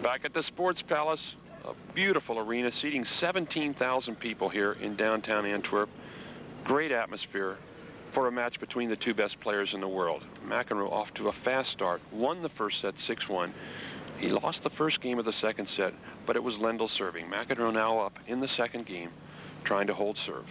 Back at the Sports Palace, a beautiful arena seating 17,000 people here in downtown Antwerp. Great atmosphere for a match between the two best players in the world. McEnroe off to a fast start, won the first set 6-1. He lost the first game of the second set, but it was Lendl serving. McEnroe now up in the second game, trying to hold serve.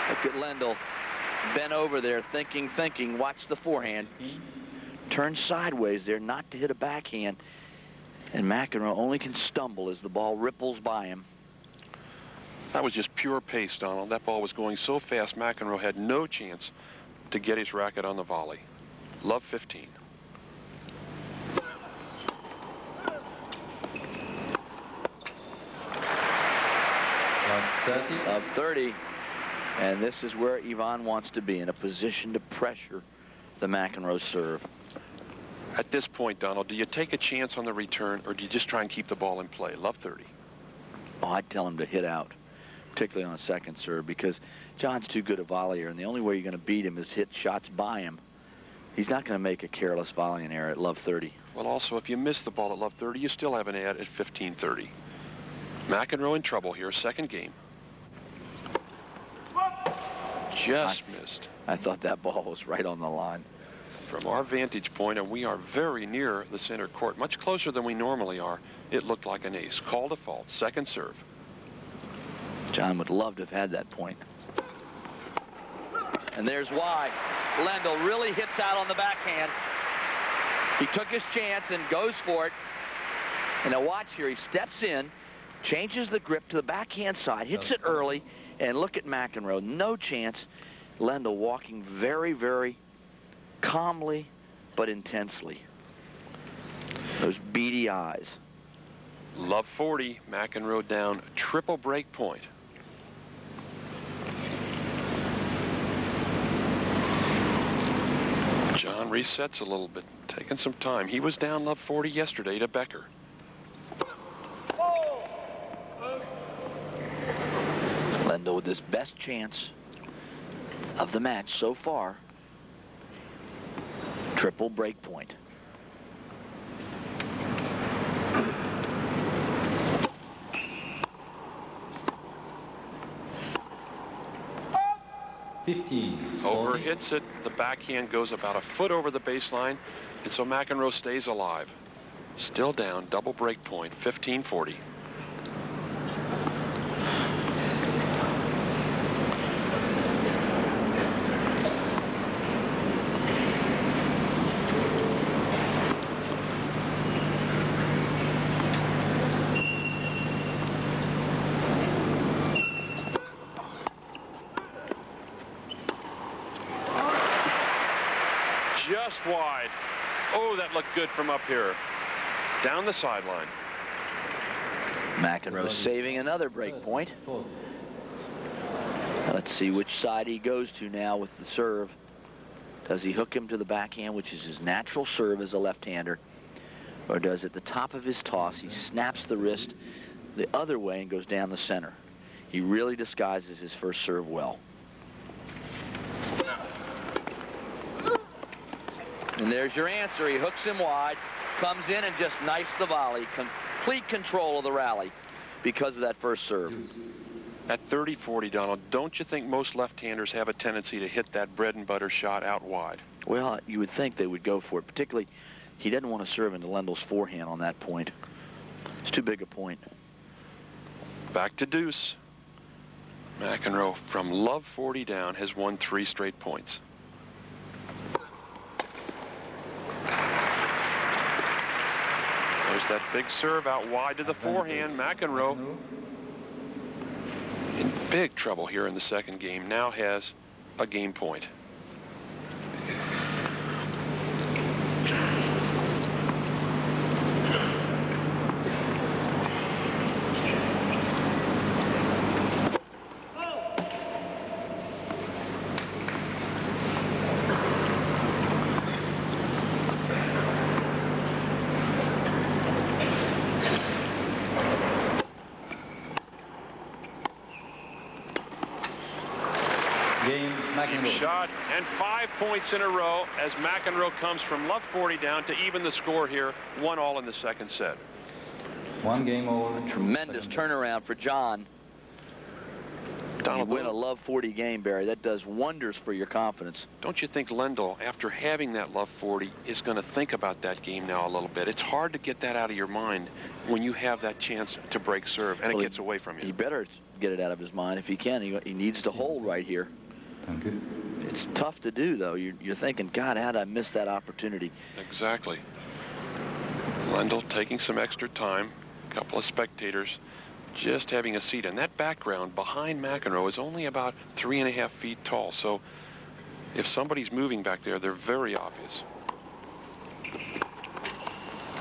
Look at Lendl, bent over there, thinking, watch the forehand. Turn sideways there, not to hit a backhand. And McEnroe only can stumble as the ball ripples by him. That was just pure pace, Donald. That ball was going so fast, McEnroe had no chance to get his racket on the volley. Love 15. Of 30. And this is where Ivan wants to be, in a position to pressure the McEnroe serve. At this point, Donald, do you take a chance on the return, or do you just try and keep the ball in play? Love 30. Oh, I'd tell him to hit out, particularly on a second serve, because John's too good a volleyer, and the only way you're going to beat him is hit shots by him. He's not going to make a careless volleying error at love 30. Well, also, if you miss the ball at love 30, you still have an ad at 15-30. McEnroe in trouble here, second game. Just missed. I thought that ball was right on the line. From our vantage point, and we are very near the center court, much closer than we normally are, it looked like an ace. Call default, second serve. John would love to have had that point. And there's why. Lendl really hits out on the backhand. He took his chance and goes for it. And now watch here, he steps in, changes the grip to the backhand side, hits it early, and look at McEnroe, no chance. Lendl walking very, very calmly but intensely. Those beady eyes. Love 40, McEnroe down, triple break point. John resets a little bit, taking some time. He was down love 40 yesterday to Becker. Lendl with his best chance of the match so far. Triple break point. Over hits it. The backhand goes about a foot over the baseline, and so McEnroe stays alive. Still down, double break point, 15-40. Just wide. Oh, that looked good from up here. Down the sideline. McEnroe saving another break point. Let's see which side he goes to now with the serve. Does he hook him to the backhand, which is his natural serve as a left-hander, or does at the top of his toss he snaps the wrist the other way and goes down the center? He really disguises his first serve well. And there's your answer. He hooks him wide, comes in and just knifes the volley. Complete control of the rally because of that first serve. At 30-40, Donald, don't you think most left-handers have a tendency to hit that bread and butter shot out wide? Well, you would think they would go for it. Particularly, he doesn't want to serve into Lendl's forehand on that point. It's too big a point. Back to deuce. McEnroe, from love 40 down, has won 3 straight points. There's that big serve out wide to the forehand. McEnroe in big trouble here in the second game. Now has a game point. Deep shot, and 5 points in a row as McEnroe comes from love 40 down to even the score here. 1-all in the second set. 1 game over. Tremendous turnaround for John. You win a love 40 game, Barry. That does wonders for your confidence. Don't you think Lendl, after having that love 40, is going to think about that game now a little bit? It's hard to get that out of your mind when you have that chance to break serve, and it gets away from you. He better get it out of his mind if he can. He needs to hold right here. Thank you. It's tough to do, though. You're thinking, God, how'd I miss that opportunity? Exactly. Lendl taking some extra time. A couple of spectators just having a seat, and that background behind McEnroe is only about 3.5 feet tall, so if somebody's moving back there, they're very obvious.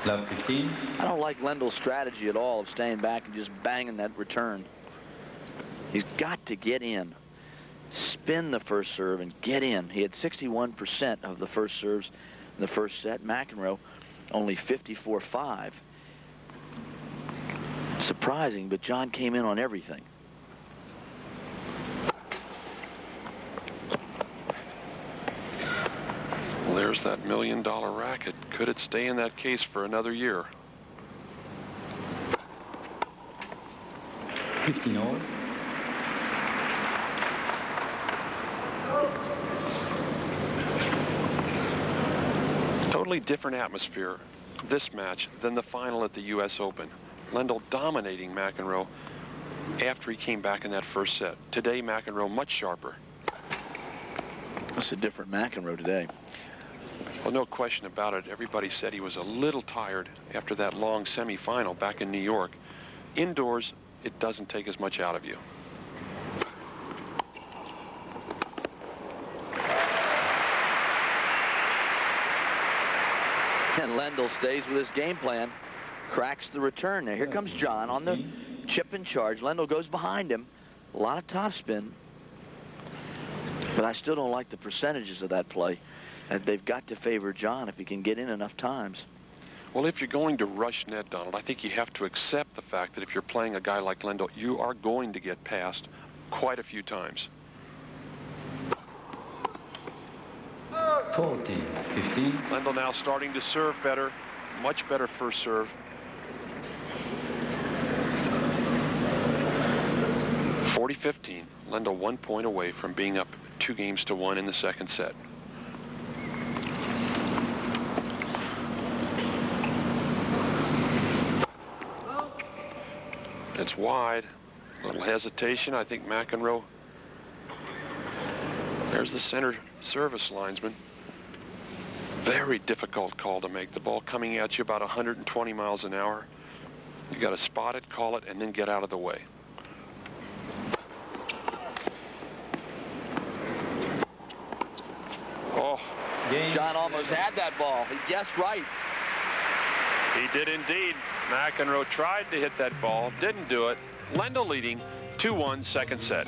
Love 15. I don't like Lendl's strategy at all of staying back and just banging that return. He's got to get in, spin the first serve and get in. He had 61% of the first serves in the first set. McEnroe only 54.5. Surprising, but John came in on everything. Well, there's that $1 million racket. Could it stay in that case for another year? 15-all. Totally different atmosphere, this match, than the final at the U.S. Open. Lendl dominating McEnroe after he came back in that first set. Today, McEnroe much sharper. That's a different McEnroe today. Well, no question about it. Everybody said he was a little tired after that long semifinal back in New York. Indoors, it doesn't take as much out of you. And Lendl stays with his game plan. Cracks the return. Now here comes John on the chip and charge. Lendl goes behind him. A lot of topspin. But I still don't like the percentages of that play. And they've got to favor John if he can get in enough times. Well, if you're going to rush net, Donald, I think you have to accept the fact that if you're playing a guy like Lendl, you are going to get passed quite a few times. 14, 15. Lendl now starting to serve better. Much better first serve. 40-15. Lendl 1 point away from being up 2-1 in the second set. It's wide. A little hesitation. I think McEnroe. There's the center service linesman. Very difficult call to make. The ball coming at you about 120 miles an hour. You got to spot it, call it, and then get out of the way. Oh. John almost had that ball. He guessed right. He did indeed. McEnroe tried to hit that ball, didn't do it. Lendl leading 2-1 second set.